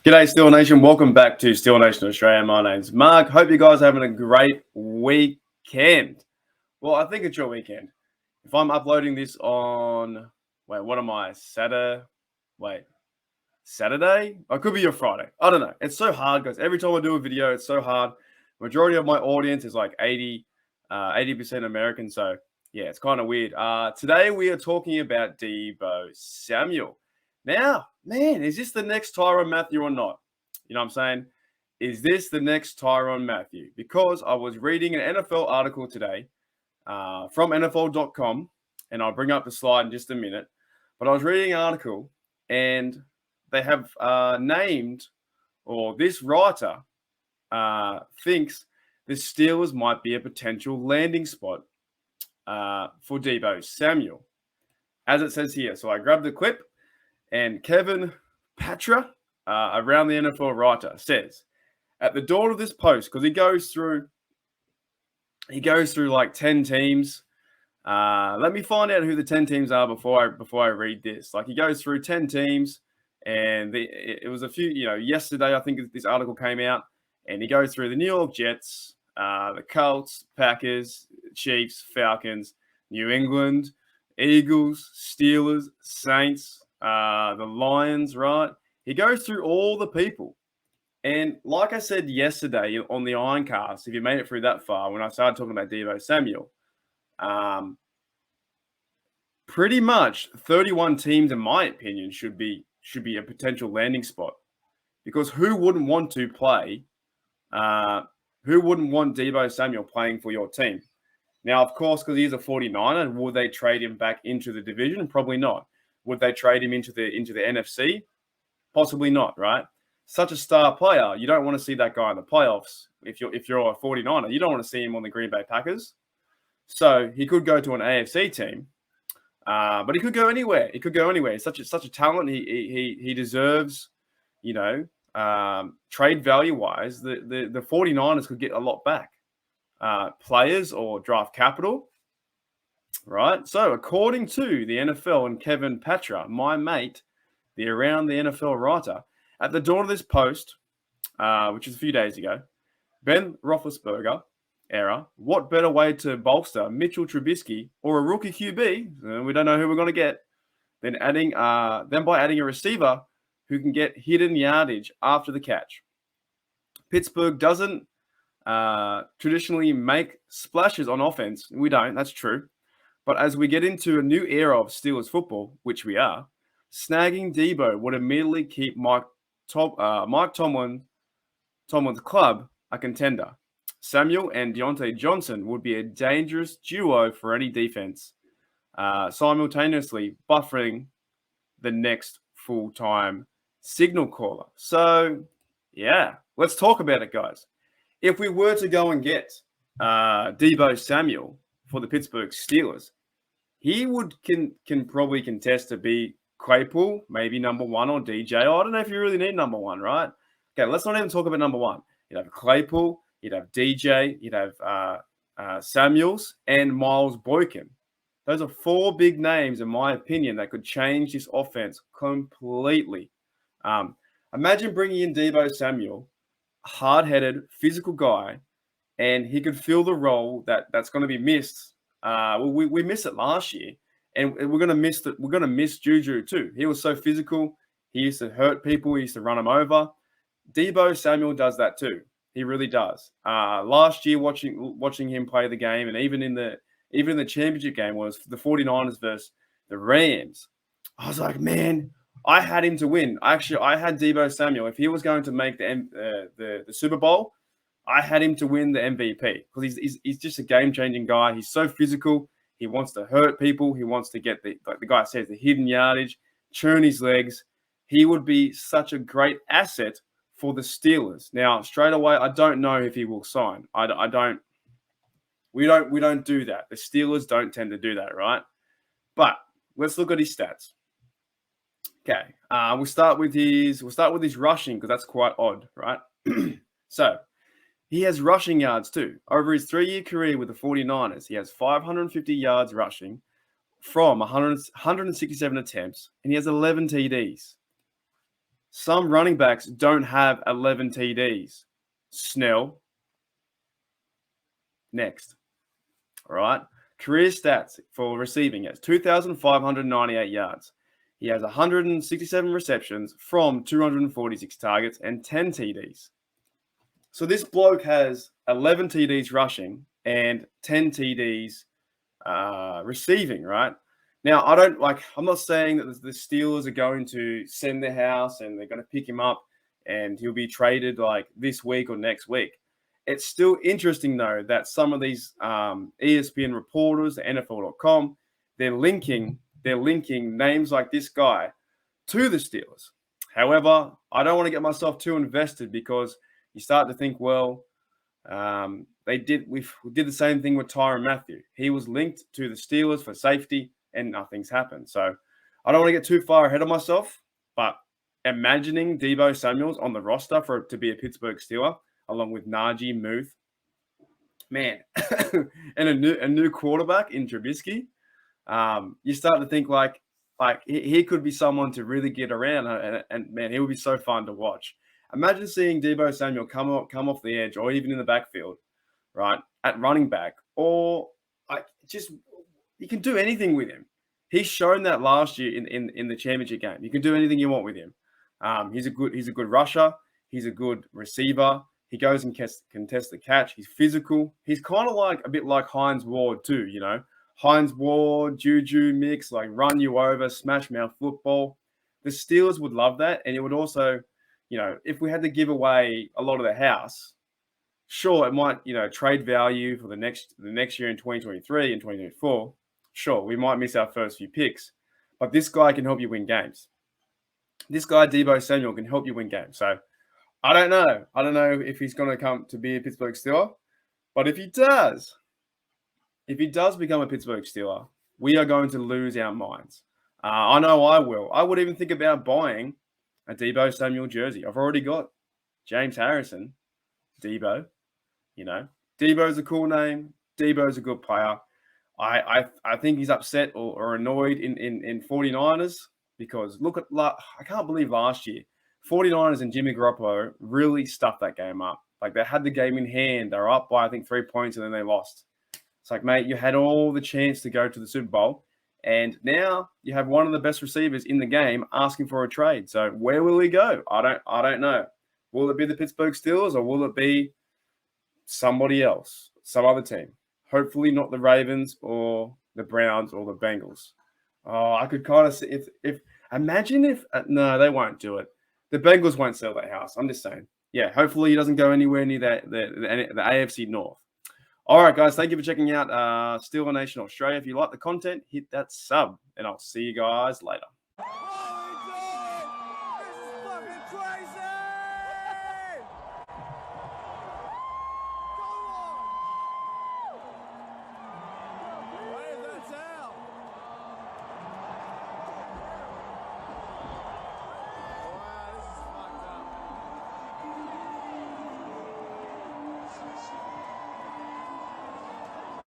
G'day, Steel Nation. Welcome back to Steel Nation Australia. My name's Mark. Hope you guys are having a great weekend. Well, I think it's your weekend. If I'm uploading this on, what am I? Saturday? Or it could be your Friday. I don't know. It's so hard, guys. Every time I do a video, it's so hard. Majority of my audience is like 80% American. So, yeah, it's kind of weird. Today, we are talking about Deebo Samuel. Now, man, is this the next Tyrann Mathieu or not? You know what I'm saying? Is this the next Tyrann Mathieu? Because I was reading an NFL article today from NFL.com, and I'll bring up the slide in just a minute. But I was reading an article, and they have named, or this writer thinks the Steelers might be a potential landing spot for Deebo Samuel, as it says here. So I grabbed the clip. And Kevin Patra, around the NFL writer, says at the door of this post, because he goes through like 10 teams. Let me find out who the 10 teams are before I read this. Like, he goes through 10 teams, and it was a few. Yesterday I think this article came out, and he goes through the New York Jets, the Colts, Packers, Chiefs, Falcons, New England, Eagles, Steelers, Saints. The Lions, right? He goes through all the people. And like I said yesterday on the Ironcast, if you made it through that far, when I started talking about Deebo Samuel, pretty much 31 teams, in my opinion, should be a potential landing spot. Because who wouldn't want to play? Who wouldn't want Deebo Samuel playing for your team? Now, of course, because he's a 49er, will they trade him back into the division? Probably not. Would they trade him into the NFC? Possibly not, right? Such a star player, you don't want to see that guy in the playoffs. If you're a 49er, you don't want to see him on the Green Bay Packers. So he could go to an AFC team, but he could go anywhere. He's such a talent. He deserves, trade value wise. The 49ers could get a lot back, players or draft capital. Right. So according to the NFL and Kevin Patra, my mate, the Around the NFL writer, at the dawn of this post, which is a few days ago, Ben Roethlisberger era, what better way to bolster Mitchell Trubisky or a rookie QB, we don't know who we're going to get, than by adding a receiver who can get hidden yardage after the catch. Pittsburgh doesn't traditionally make splashes on offense. We don't. That's true. But as we get into a new era of Steelers football, which we are, snagging Deebo would immediately keep Mike Tomlin's club a contender. Samuel and Deontay Johnson would be a dangerous duo for any defense, simultaneously buffering the next full-time signal caller. So, yeah, let's talk about it, guys. If we were to go and get Deebo Samuel for the Pittsburgh Steelers, he can probably contest to be Claypool, maybe number one, or DJ. I don't know if you really need number one, right? Okay, let's not even talk about number one. You'd have Claypool, you'd have DJ, you'd have Samuels, and Miles Boykin. Those are four big names, in my opinion, that could change this offense completely. Imagine bringing in Deebo Samuel, hard-headed, physical guy, and he could fill the role that's going to be missed. We missed it last year, and we're going to miss Juju too. He was so physical. He used to hurt people. He used to run them over. Deebo Samuel does that too. He really does. Last year, watching him play the game, and even in the championship game, was the 49ers versus the Rams. I was like, man, I had him to win. Actually, I had Deebo Samuel. If he was going to make the Super Bowl, I had him to win the MVP because he's just a game-changing guy. He's so physical. He wants to hurt people. He wants to get like the guy says, the hidden yardage, churn his legs. He would be such a great asset for the Steelers. Now, straight away, I don't know if he will sign. We don't do that. The Steelers don't tend to do that, right? But let's look at his stats. Okay, we'll start with his rushing because that's quite odd, right? So he has rushing yards too. Over his 3-year career with the 49ers, he has 550 yards rushing from 167 attempts, and he has 11 TDs. Some running backs don't have 11 TDs. Snell. Next. All right. Career stats for receiving. He has 2,598 yards. He has 167 receptions from 246 targets and 10 TDs. So this bloke has 11 TDs rushing and 10 TDs receiving, right? Now, I'm not saying that the Steelers are going to send their house and they're going to pick him up and he'll be traded like this week or next week. It's still interesting, though, that some of these ESPN reporters, NFL.com, they're linking names like this guy to the Steelers. However, I don't want to get myself too invested because you start to think, well, we did the same thing with Tyrann Mathieu. He was linked to the Steelers for safety, and nothing's happened. So I don't want to get too far ahead of myself, but imagining Deebo Samuel's on the roster to be a Pittsburgh Steeler, along with Najee, Muth, man, and a new quarterback in Trubisky, you start to think like he could be someone to really get around, and man, he would be so fun to watch. Imagine seeing Deebo Samuel come off the edge, or even in the backfield, right, at running back, or you can do anything with him. He's shown that last year in the championship game. You can do anything you want with him. He's a good rusher. He's a good receiver. He goes and contests the catch. He's physical. He's kind of like a bit like Hines Ward too, you know. Hines Ward, Juju mix, like run you over, smash mouth football. The Steelers would love that, and it would also, you know, if we had to give away a lot of the house, sure, it might, you know, trade value for the next year in 2023 and 2024. Sure, we might miss our first few picks, but this guy can help you win games. This guy, Deebo Samuel, can help you win games. So I don't know. I don't know if he's going to come to be a Pittsburgh Steeler, but if he does become a Pittsburgh Steeler, we are going to lose our minds. I know I will. I would even think about buying a Deebo Samuel jersey. I've already got James Harrison, Deebo. You know, Deebo's a cool name. Deebo's a good player. I think he's upset or annoyed in 49ers because I can't believe last year 49ers and Jimmy Garoppolo really stuffed that game up. Like they had the game in hand. They were up by I think 3 points and then they lost. It's like, mate, you had all the chance to go to the Super Bowl, and now you have one of the best receivers in the game asking for a trade. So where will he go? I don't know. Will it be the Pittsburgh Steelers or will it be somebody else, some other team? Hopefully not the Ravens or the Browns or the Bengals. Oh, I could kind of see imagine if no, they won't do it. The Bengals won't sell that house. I'm just saying. Yeah, hopefully he doesn't go anywhere near the AFC North. All right, guys, thank you for checking out Steeler Nation Australia. If you like the content, hit that sub, and I'll see you guys later.